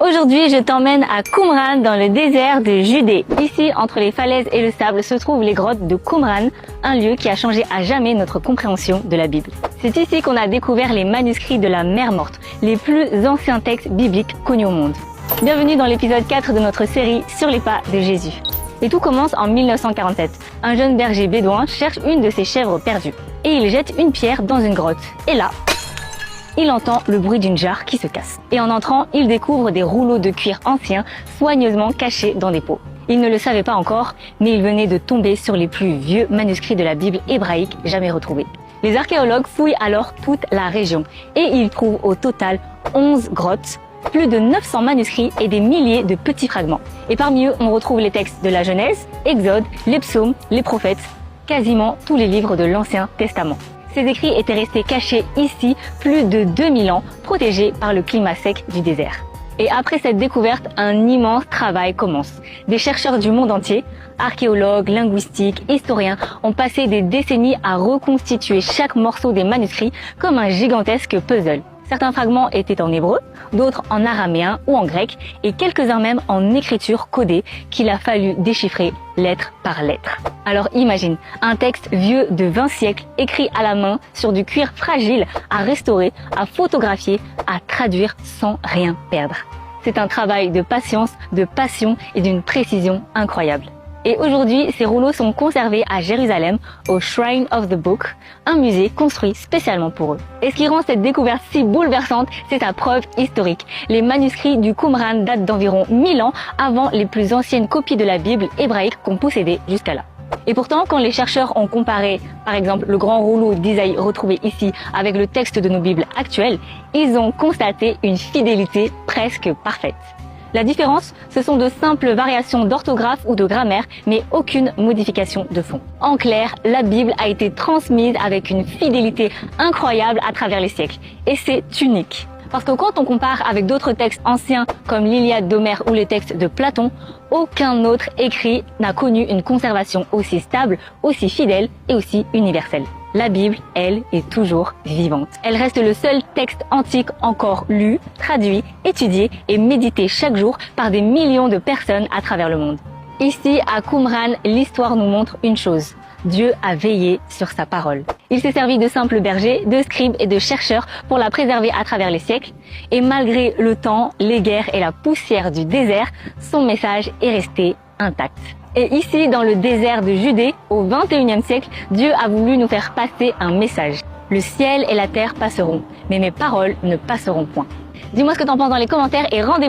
Aujourd'hui, je t'emmène à Qumran dans le désert de Judée. Ici, entre les falaises et le sable, se trouvent les grottes de Qumran, un lieu qui a changé à jamais notre compréhension de la Bible. C'est ici qu'on a découvert les manuscrits de la Mer Morte, les plus anciens textes bibliques connus au monde. Bienvenue dans l'épisode 4 de notre série sur les pas de Jésus. Et tout commence en 1947. Un jeune berger bédouin cherche une de ses chèvres perdues. Et il jette une pierre dans une grotte. Et là, il entend le bruit d'une jarre qui se casse. Et en entrant, il découvre des rouleaux de cuir anciens soigneusement cachés dans des pots. Il ne le savait pas encore, mais il venait de tomber sur les plus vieux manuscrits de la Bible hébraïque jamais retrouvés. Les archéologues fouillent alors toute la région et ils trouvent au total 11 grottes, plus de 900 manuscrits et des milliers de petits fragments. Et parmi eux, on retrouve les textes de la Genèse, Exode, les psaumes, les prophètes, quasiment tous les livres de l'Ancien Testament. Ces écrits étaient restés cachés ici plus de 2000 ans, protégés par le climat sec du désert. Et après cette découverte, un immense travail commence. Des chercheurs du monde entier, archéologues, linguistiques, historiens, ont passé des décennies à reconstituer chaque morceau des manuscrits comme un gigantesque puzzle. Certains fragments étaient en hébreu, d'autres en araméen ou en grec, et quelques-uns même en écriture codée qu'il a fallu déchiffrer lettre par lettre. Alors imagine, un texte vieux de 20 siècles, écrit à la main sur du cuir fragile, à restaurer, à photographier, à traduire sans rien perdre. C'est un travail de patience, de passion et d'une précision incroyable. Et aujourd'hui, ces rouleaux sont conservés à Jérusalem, au Shrine of the Book, un musée construit spécialement pour eux. Et ce qui rend cette découverte si bouleversante, c'est sa preuve historique. Les manuscrits du Qumran datent d'environ 1000 ans avant les plus anciennes copies de la Bible hébraïque qu'on possédait jusqu'à là. Et pourtant, quand les chercheurs ont comparé, par exemple, le grand rouleau d'Isaïe retrouvé ici avec le texte de nos Bibles actuelles, ils ont constaté une fidélité presque parfaite. La différence, ce sont de simples variations d'orthographe ou de grammaire, mais aucune modification de fond. En clair, la Bible a été transmise avec une fidélité incroyable à travers les siècles. Et c'est unique. Parce que quand on compare avec d'autres textes anciens comme l'Iliade d'Homère ou les textes de Platon, aucun autre écrit n'a connu une conservation aussi stable, aussi fidèle et aussi universelle. La Bible, elle, est toujours vivante. Elle reste le seul texte antique encore lu, traduit, étudié et médité chaque jour par des millions de personnes à travers le monde. Ici, à Qumran, l'histoire nous montre une chose. Dieu a veillé sur sa parole. Il s'est servi de simples bergers, de scribes et de chercheurs pour la préserver à travers les siècles. Et malgré le temps, les guerres et la poussière du désert, son message est resté intact. Et ici, dans le désert de Judée, au XXIe siècle, Dieu a voulu nous faire passer un message. Le ciel et la terre passeront, mais mes paroles ne passeront point. Dis-moi ce que t'en penses dans les commentaires et rendez-vous